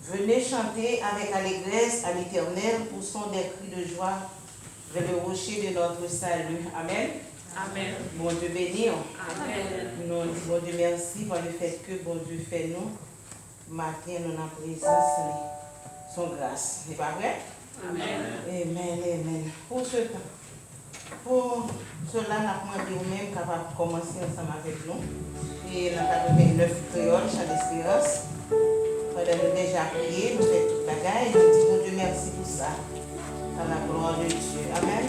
Venez chanter avec allégresse à l'Éternel pour son des cris de joie vers le rocher de notre salut. Amen. Amen. Bon Dieu béni. Amen. Nous disons bon Dieu merci pour le fait que bon Dieu fait nous. Matin, nous en présence, son grâce. C'est pas vrai? Amen. Amen, amen. Pour cela, nous avons demandé nous-mêmes capables de commencer ensemble avec nous. Et nous avons 29 créoles, chaque espérance. Pendant que nous déjà prié, nous faisons toute la gagne et nous disons Dieu merci pour ça. Dans la gloire de Dieu. Amen.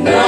No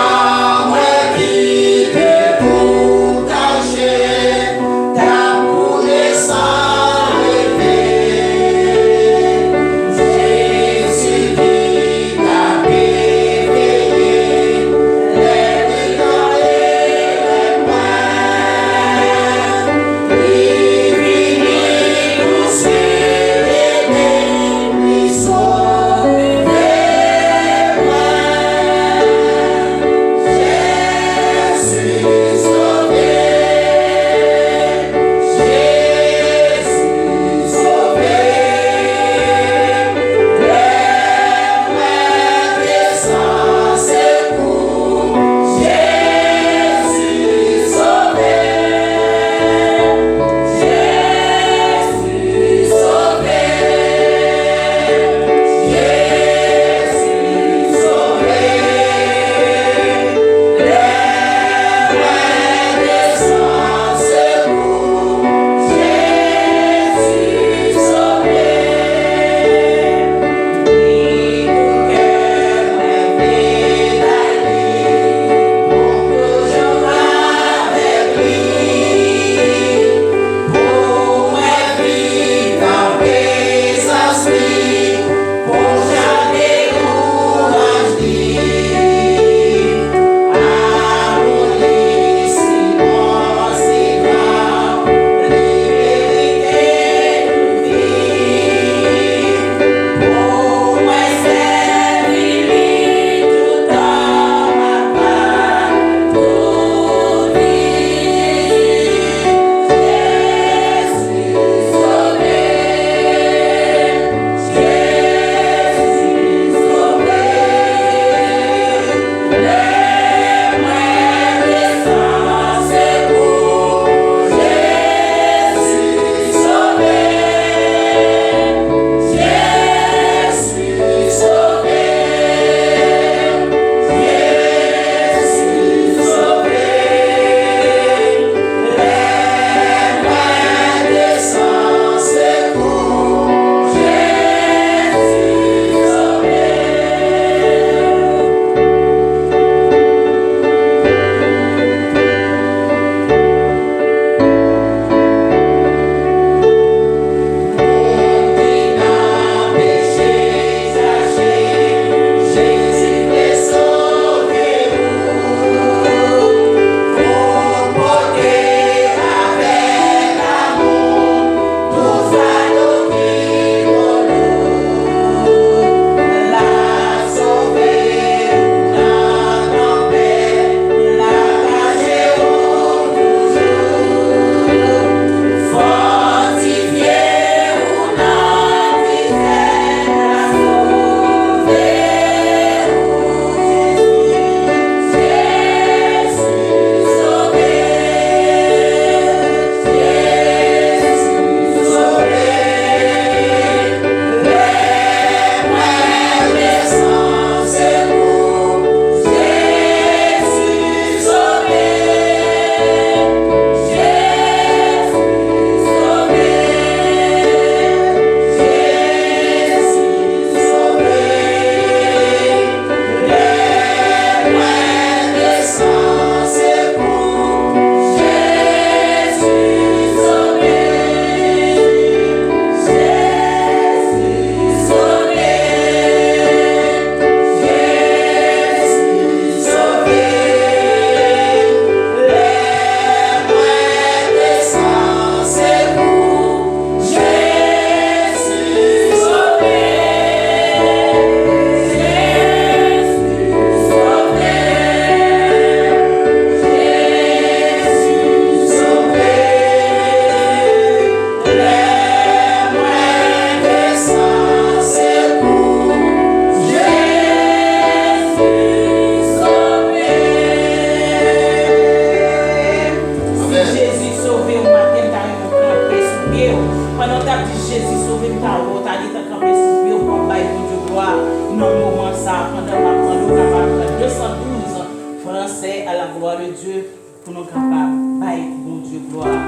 Pendant que Jésus sauvé ta route, tu as dit que tu as souffert pour bailler pour Dieu gloire. Non, moment ça, pendant ma pendant capable 212 français à la gloire de Dieu pour nous capables bailler pour Dieu gloire.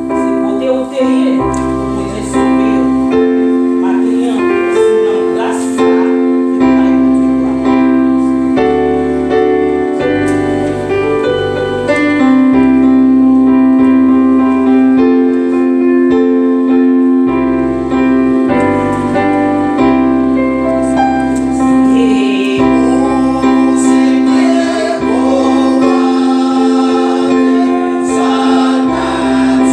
C'est côté où tu es, pour Dieu sauver. Ma cliente, sinon grâce à Dieu bailler pour Dieu gloire. Sana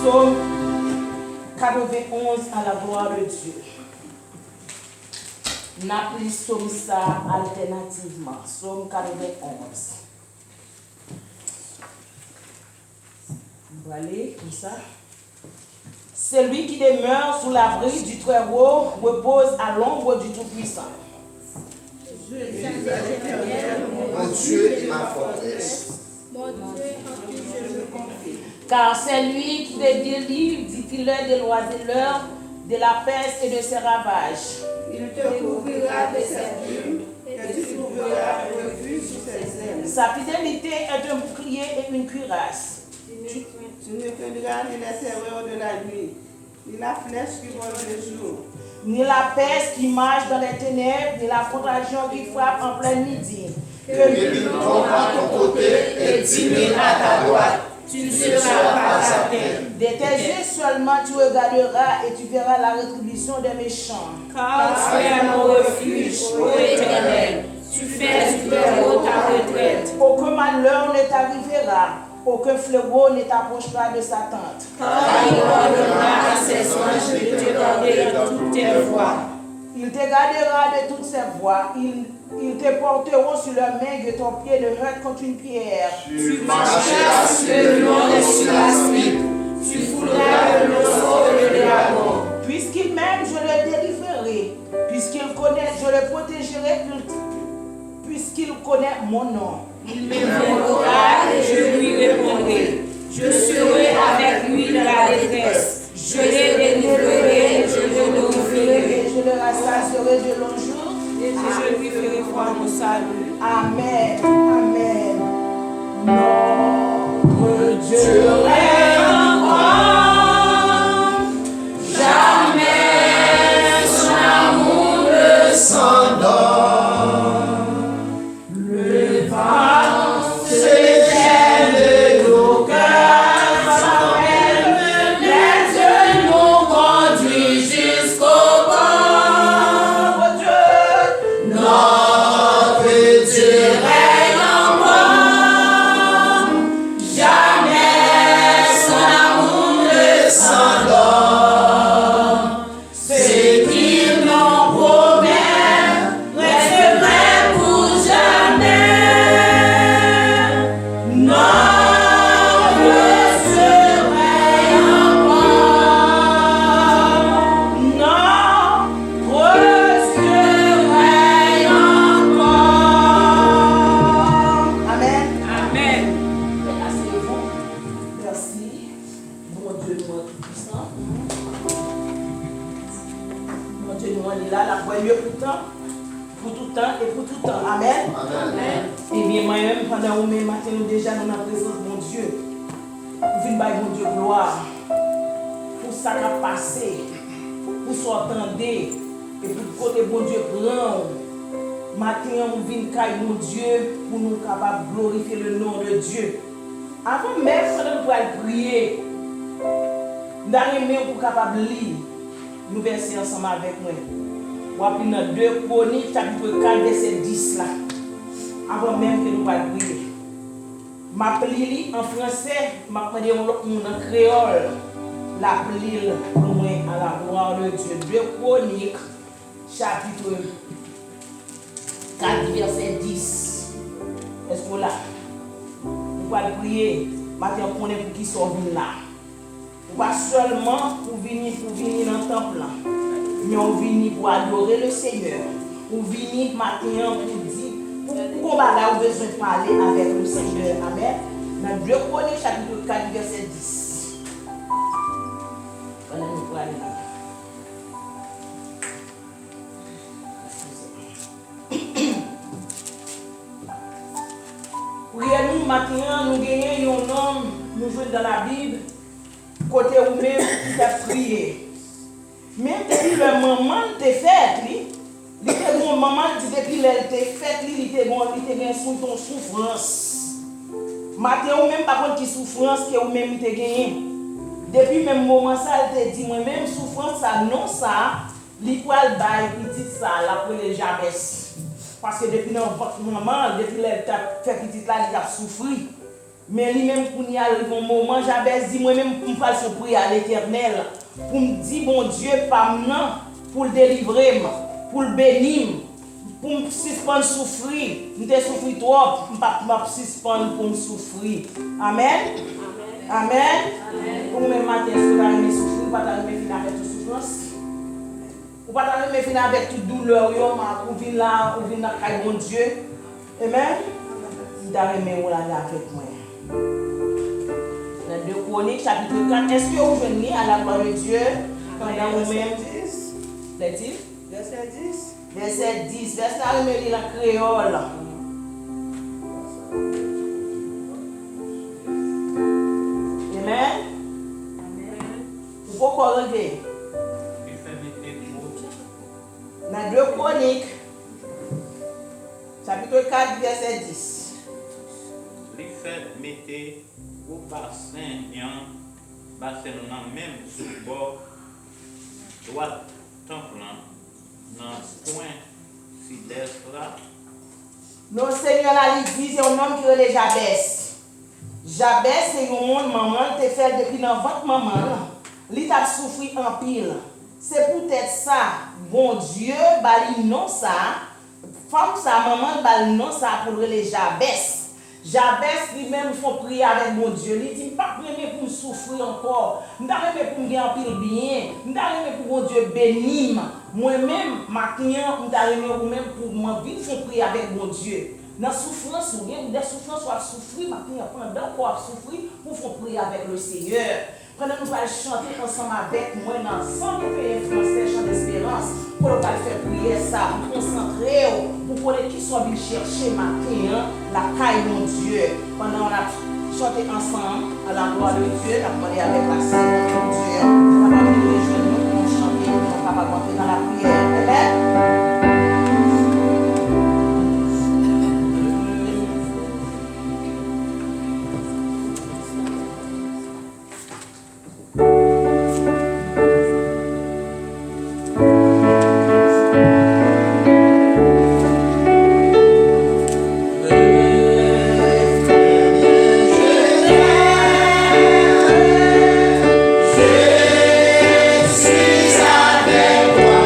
Psaume 91 à la gloire de Dieu. N'appelons psaume ça alternativement. Psaume 91. On va aller comme ça. Celui qui demeure sous l'abri du Très-Haut repose à l'ombre du Tout-Puissant. Mon Dieu est ma forteresse. Mon Dieu en qui je me confie. Car c'est lui qui te délivre du filet de l'oiseleur, de la peste et de ses ravages. Il te couvrira de ses plumes et tu trouveras refuge sous ses ailes. Sa fidélité est un bouclier et une cuirasse. Tu ne craindras ni les terreurs de la nuit, ni la flèche qui vole le jour, Ni la peste qui marche dans les ténèbres, ni la contagion qui frappe en plein midi. Que mille tombent à ton côté et 10 000 à ta droite. Tu ne seras pas atteint. De tes yeux seulement tu regarderas et tu verras la rétribution des méchants. Car tu es mon refuge, ô Éternel. Tu fais du Très-Haut ta retraite. Aucun malheur ne t'arrivera, aucun fléau ne t'approchera de sa tente. Car il ordonnera à ses anges de te garder dans toutes tes voies. Il te gardera de toutes ses voies. Ils te porteront sur leurs mains, que ton pied ne heurte contre une pierre. Tu marcheras sur le lion et sur la scie. Tu fouleras le lionceau et le dragon. Puisqu'il m'aime, je le délivrerai. Puisqu'il connaît, je le protégerai. Puisqu'il connaît mon nom. Il m'invoquera et je lui répondrai. Je serai avec lui dans la détresse. Je le délivrerai et je le glorifierai. Et je le rassasierai de longs jours. Et je lui ferai voir mon salut. Amen. Amen. Notre Dieu règne encore. Jamais son amour ne S'endort. Le vent se gèle nos cœurs. S'appelle les yeux nous conduit jusqu'au bord. Notre Dieu. Notre Dieu règne encore. jamais son amour ne S'endort. C'est qu'il n'en promet, reste vrai pour jamais. Notre Dieu règne encore. Notre Dieu règne encore. Amen. Amen. Asseyez-vous. Merci. Bon Dieu, nous tout-puissant. Mon Dieu, nous est là, la première pour tout temps et pour tout temps. Amen. Amen. Eh bien, moi-même, pendant au même matin, nous déjà nous en présence mon Dieu. Pour venir par mon Dieu gloire. Pour ça qui a passé. Pour s'entendre. Et pour côté bon Dieu grand. Matin, on vient par mon Dieu pour nous capables de glorifier le nom de Dieu. Avant même de nous prier, nous allons pour capable de lire. Nous verser ensemble avec moi. Ou après dans 2 Chroniques, chapitre 4, verset 10 là. Avant même que nous allons prier. Ma pli en français, ma pli en créole. La pli pour moi à la gloire de Dieu. 2 Chroniques, chapitre 4, verset 10. Est-ce que là? Nous allons prier. Maintenant, on est pour qui sont là. Pas seulement pour venir dans le temple, mais on vient pour adorer le Seigneur. On vient maintenant pour dire, pour qu'on a besoin de parler avec le Seigneur. Amen. Dans 2 Chroniques, chapitre 4, verset 10. Voilà, nous pouvons aller là. Nous maintenant, nous gagnons un homme, nous jouons dans la Bible, côté où même qui a prié. Même depuis le moment où tu es fait, il était bon maman depuis qu'elle était faite, il était bon, il était bien sous ton souffrance. Matin ou même par contre qui souffrance que ou même il te gagné. Depuis même moment ça, il te dit moi même souffrance ça non ça, l'poil bail petit ça la pour les Jabès. Parce que depuis notre maman, depuis qu'elle t'a fait petit là, il a souffert. Mais lui-même, pour y arriver un moment, Jabez dit, moi-même, pour me faire son prière à l'Éternel, pour me dire, bon Dieu, pas maintenant, pour le délivrer, pour le bénir, pour me suspendre souffrir. Je t'ai souffert trop, je ne peux pas suspendre pour me souffrir. Amen. Amen. Pour moi, matin, si vous avez souffrir, vous ne pouvez pas finir avec toute souffrance. Vous ne pouvez pas finir avec toute douleur, vous venez là, vous venez dans le bon Dieu. Amen. Vous avez aimé avec moi. Dans 2 Chroniques, chapitre 4, est-ce que vous venez à la gloire de Dieu pendant vous-même? Verset 10. Verset 10. Verset à remettre la créole. Amen. Vous pouvez corriger. Dans 2 Chroniques, chapitre 4, verset 10. Lui fait mettre au bassin dans même sous bord droit temple dans point sud-est là. Non, Seigneur, là, il dit, c'est un homme qui est Jabez. Jabez, c'est un monde, maman, te fait depuis dans votre maman. Il t'a souffert en pile. C'est peut-être ça, bon Dieu, bali non ça. Femme sa maman, bali non ça pour les Jabez. Jabez lui-même font prier avec mon Dieu. Il dit, pas prier pour me souffrir encore. Je ne pas pour me gagner un pile bien. Je ne pas pour mon Dieu bénir. Moi-même, ma cliente, je ne vous-même pour moi vite font prier avec mon Dieu. Dans la souffrance, ou des souffrances, soit souffrir, ma cliente, pendant qu'on souffrir, pour faire prier avec le Seigneur. Pendant que nous allons chanter ensemble avec moi dans 100 pays français, chant d'espérance, pour nous faire prier ça, pour concentrer, pour qu'on qui soit venu chercher ma cliente, la caille mon Dieu. Pendant qu'on a chanté ensemble à la gloire de Dieu, on a demandé avec la Seigneur de Dieu, on va venir les jeunes, pour chanter, on va rentrer dans la prière. Amen. Je suis avec toi.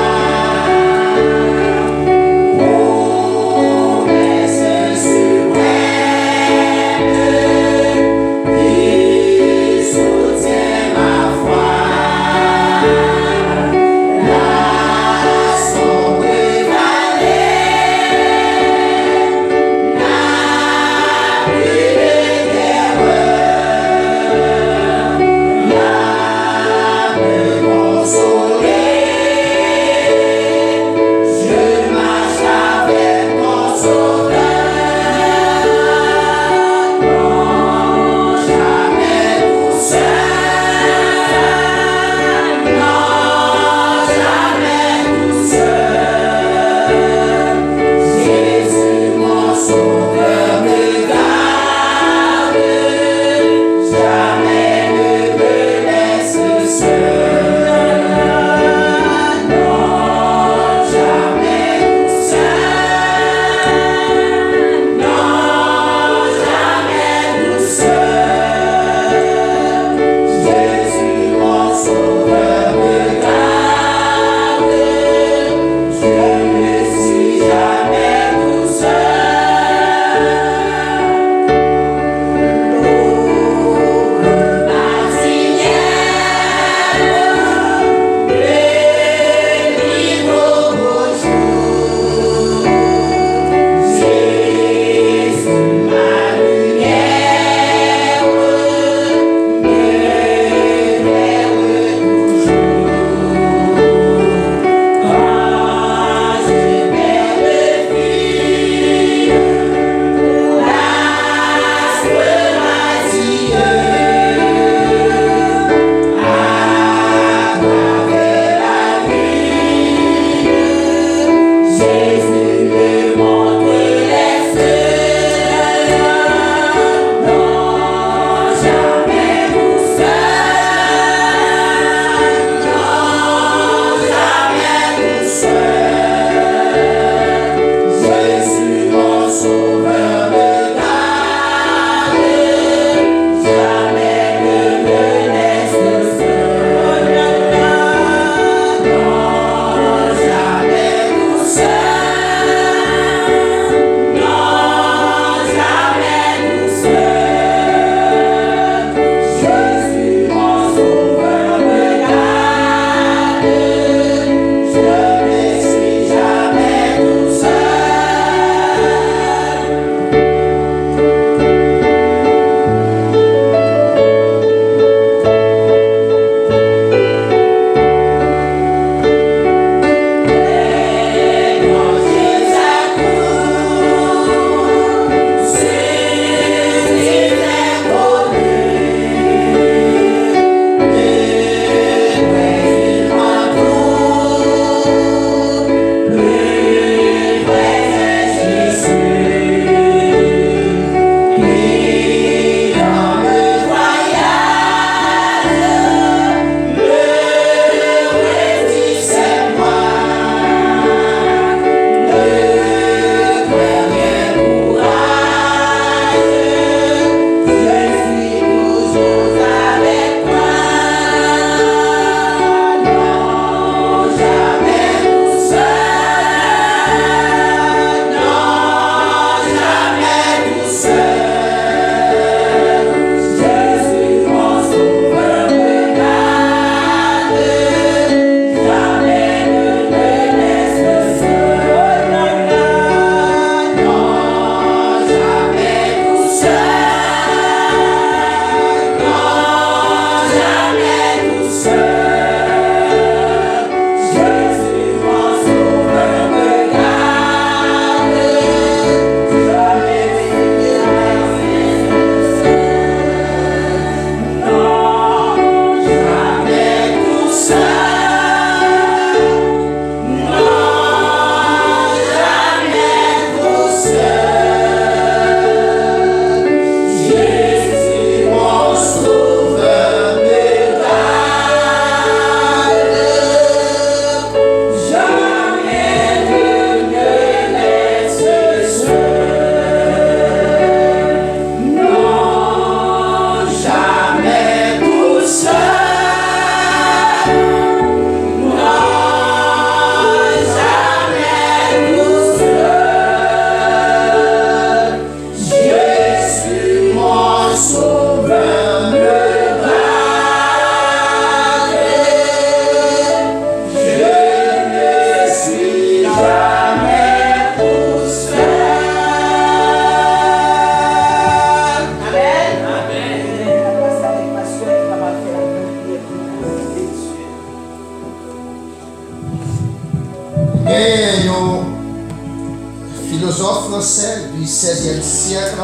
philosophe français du XVIe siècle,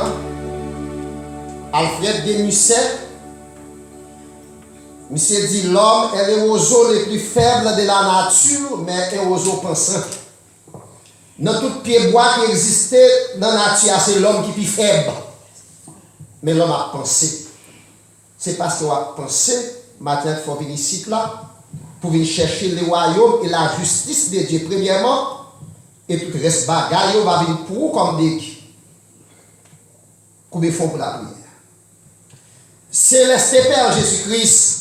Alfred de Musset, monsieur dit l'homme est l'oiseau le plus faible de la nature, mais un oiseau pensant. Dans tout pied bois qui existait dans la nature, c'est l'homme qui est plus faible. Mais l'homme a pensé. C'est parce qu'il a pensé, maintenant il faut venir ici là, pour venir chercher le royaume et la justice de Dieu premièrement, et tout le reste bagaille va venir pour vous comme des comme ils font pour la prière. Céleste Père Jésus-Christ,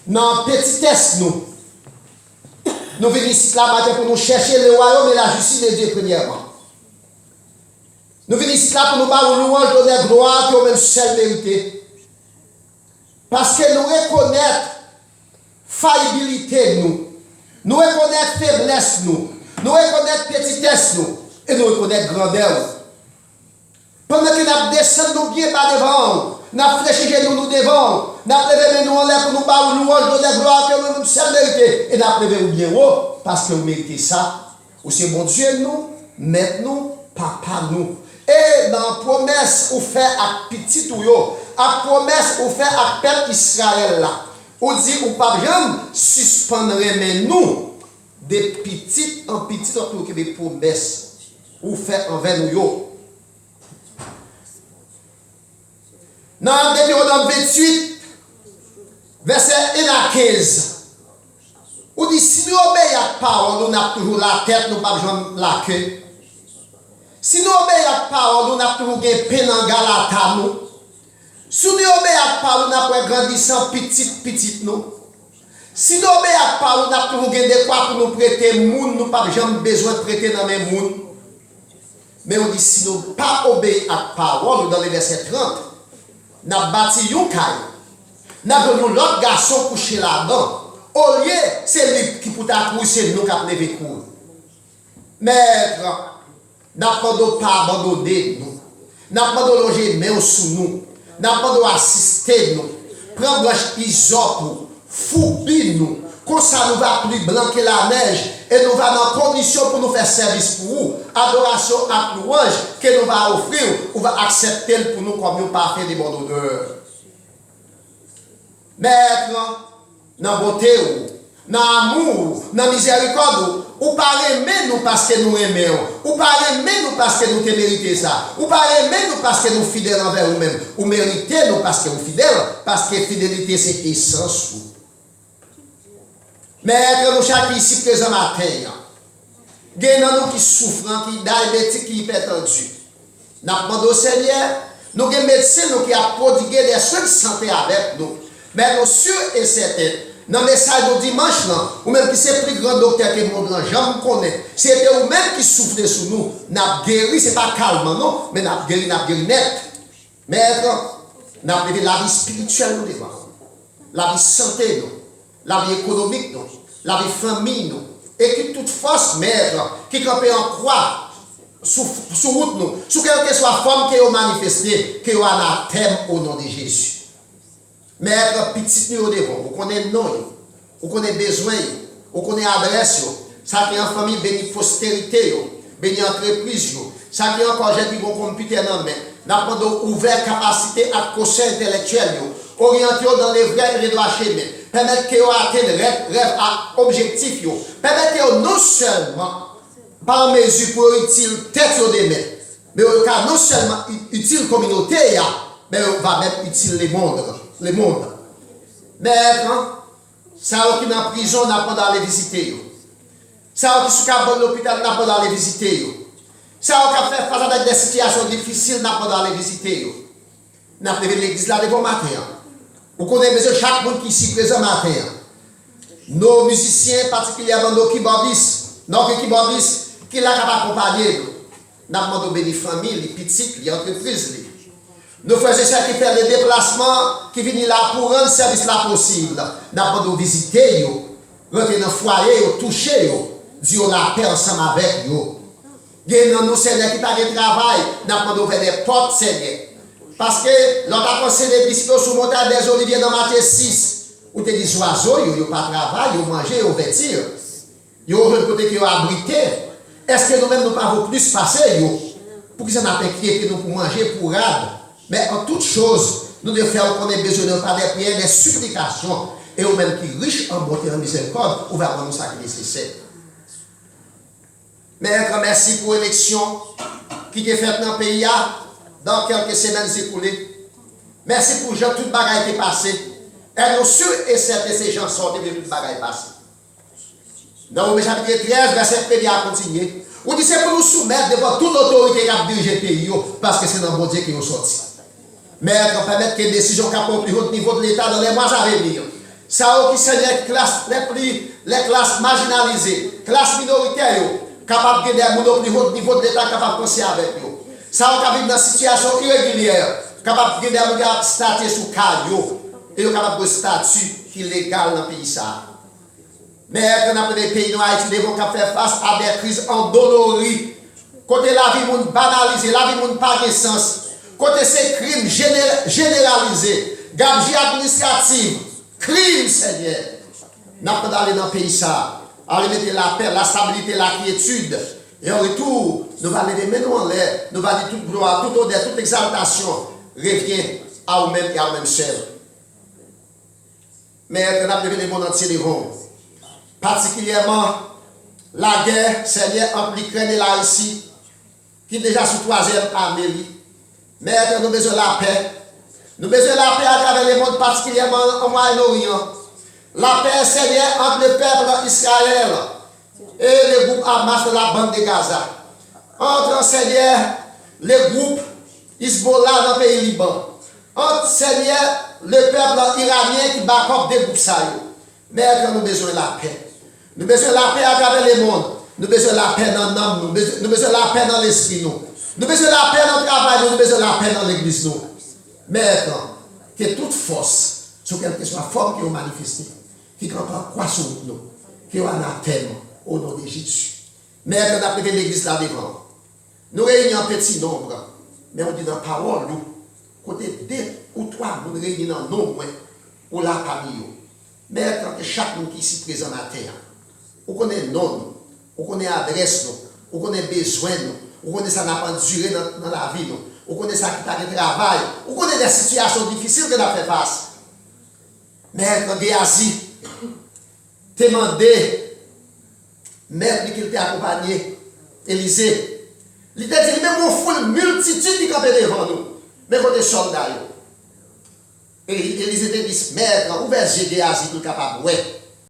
dans petitesse nous venons ici là matin pour nous chercher le royaume et la justice de Dieu premièrement. Nous venons ici là pour nous battre louange, donner gloire, pour même seule vérité. Parce que nous reconnaissons faillibilité nous reconnaissons faiblesse nous reconnaissons petitesse et nous reconnaissons grandeur. Pendant que nous descendons bien bas devant, nous fléchissons nous devant, nous levons nous en l'air pour nous battre louange, donner gloire, pour même seule vérité. Et nous levons bien haut parce que vous méritez ça. Ou c'est bon Dieu nous, maître nous, papa nous. Et dans la promesse ou fait à petit ou yo, la promesse ou fait à peuple Israël là, ou dit ou pas jamais suspendre mais nous des petites en petites autour que des promesses ou fait envers nous yo. Dans Deutéronome 28 verset 1 à 15. Ou dit si nous obéissons à la parole, nous n'avons toujours la tête, nous pas jamais la queue. Si nous obéissons à la parole, nous n'avons toujours une peine en galata nous. Si nous obéissons à la parole, nous n'avons grandissant petit nous. Si nous obéissons à la parole, nous n'avons toujours des quoi pour nous prêter moun, nous n'avons pas jamais besoin de prêter dans les moun. Mais on dit si nous pas obéissons à la parole, dans le verset 30, nous avons bâti un caille. Nous avons l'autre garçon couché là-dedans. Au lieu, c'est lui qui peut t'accoucher, c'est nous qui avons levé cours. Maître, n'avons pas abandonné nous. N'avons pas loger main sous nous. N'avons pas assister nous. Prends branche isope, foubi nous. Comme ça nous va plus blanc que la neige. Et nous va dans condition pour nous faire service pour vous. Adoration à louange que nous va offrir. Ou va accepter pour nous comme nous parfait des bons odeurs. Maître, dans beauté, dans amour, dans miséricorde, ou pas aimer nous parce que nous aimons, ou pas aimer nous parce que nous te méritons ça, ou pas aimer nous parce que nous sommes fidèles envers nous-mêmes, ou méritez nous parce que nous sommes fidèles, parce que fidélité c'est essence. Maître, nous chaque ici présent matin, il y a nous qui souffrent, qui diabétiques, qui hypertendus. Nous demandons au Seigneur, nous avons des médecins qui ont prodigué des soins de santé avec nous. Mais nous sommes sûrs et certains, dans le message de dimanche, ou même qui c'est plus grand docteur que le monde, j'en connais, c'était vous-même qui souffrez sous nous, nous avons guéri, ce n'est pas calme, non, mais nous avons guéri net. Maître, nous avons la vie spirituelle, nous devant, la vie santé, nous, la vie économique, nous, la vie famille, nous, et que toute force, maître, qui campe en croix, sous route, nous, sous quelque soit forme que vous manifestez, que vous anathème au nom de Jésus. Maître, petit nous devant, vous connaissez nom, vous connaissez besoin, vous connaissez adresse, ça qui est en famille, béni postérité, béni entreprise, ça qui est encore j'ai qui vont computer dans main, n'a pas ouvert capacité à conscience intellectuelle, orienté dans les vrais et droits chemins, permettre que vous atteignez rêve à objectif, permettez non seulement par mesure pour utile tête de main, mais non seulement utile communauté, mais va même utile le monde. Maître, ça qui est en prison n'a pas d'aller visiter. Ça qui est dans l'hôpital n'a pas d'aller visiter. Ça qui fait face à des situations difficiles n'a pas d'aller visiter. N'a pas l'église là devant matin. Vous connaissez besoin chaque monde qui est ici présent matin. Nos musiciens, particulièrement nos keyboardistes, qui l'a capable d'accompagner. N'a pas demandé les familles, les petites, les entreprises. Nos frères et sœurs qui font des déplacements, qui viennent là pour rendre service là possible. Nous avons visiter, rentrer dans le foyer, toucher, dire la paix ensemble avec eux. Nous, Seigneur, qui ont travail, nous avons ouvert des portes, Seigneur. Parce que l'on a conseillé les disciples sous montagne des oliviers dans Matthieu 6, où tu dis oiseaux, ils n'ont pas de travail, ils mangent, ils vêtent, ils ont un côté qui ont abrité. est-ce que nous-mêmes nous pouvons plus passer pour que ça n'a pas inquiété nous pour manger, pour rade? Mais en toute chose, nous devons faire qu'on ait besoin de par des prières, des supplications, et au même qui riche en bonté et en miséricorde, on va avoir nous ça qui est nécessaire. Mais merci pour l'élection qui est faite dans le pays dans quelques semaines écoulées. Merci pour Jean, toute bagaille qui est passée. Et nous sûrs et certains ces gens sortent de toute bagaille passée. Dans le chapitre 13, verset 1er à continuer. On dit c'est pour nous soumettre devant toute autorité qui a dirigé le pays, parce que c'est dans le bon Dieu qui nous sorti. Mais on permettre que les décisions qui au plus haut niveau de l'État dans les mois à venir. Ça qui sont les classes marginalisées, classes minoritaires, capables de des gens au plus haut niveau de l'État capables de penser avec eux. Ça qui vivent dans une situation irrégulière, capables de des gens statuer sous caillou, et capables de statut qui est légal dans le pays. Mais quand on a des pays noirs, ils devons faire face à des crises endolories. Côté la vie monde banalisée, la vie monde pas de sens. Côté ces crimes généralisés, gabegie administrative, crimes, Seigneur. Nous avons d'aller dans le pays ça, aller mettre la paix, la stabilité, la quiétude. Et en retour, nous allons lever mes noms en l'air, nous allons dire toute gloire, toute honneur, toute exaltation revient à vous-même et à vous-même seul. Mais nous avons levé le monde entier devant. Particulièrement la guerre, Seigneur, entre l'Ukraine et la Russie, qui est déjà sous 3e année. Mais nous avons besoin de la paix. Nous avons besoin de la paix à travers le monde, particulièrement au Moyen-Orient. La paix, Seigneur, entre le peuple d'Israël et le groupe Hamas de la bande de Gaza. Entre, Seigneur, le groupe Hezbollah dans le pays Liban. Entre, Seigneur, le peuple iranien qui bat contre des groupes saillants. Mais nous avons besoin de la paix. Nous avons besoin de la paix à travers le monde. Nous avons besoin de la paix dans l'âme. Nous avons besoin de la paix dans l'esprit. Nous avons besoin de la paix dans le travail. Nous avons besoin de la paix dans l'église. Mais que toute force, sur quelque soit forme qui est manifestée, qui comprend quoi sur nous, qui est un anathème au nom de Jésus. Mais quand on a pris l'église là devant, nous réunissons un petit nombre, mais on dit dans la parole, nous, côté 2 ou 3, nous réunissons un nombre pour la famille. Mais quand chaque monde qui est ici présent à terre, on connaît nom, on connaît adresse, on connaît besoin, on connaît ça n'a pas duré dans la vie, on connaît ça qui t'a de travail, on connaît des situations difficiles que nous avons fait face. Mais quand Géasi t'a demandé, maître qui t'a accompagné, Élisée, il t'a dit, même on foule multitude qui campait devant nous, mais quand des soldats. Et Élisée t'a dit, maître, ouvert Géasi pour capable, ouais.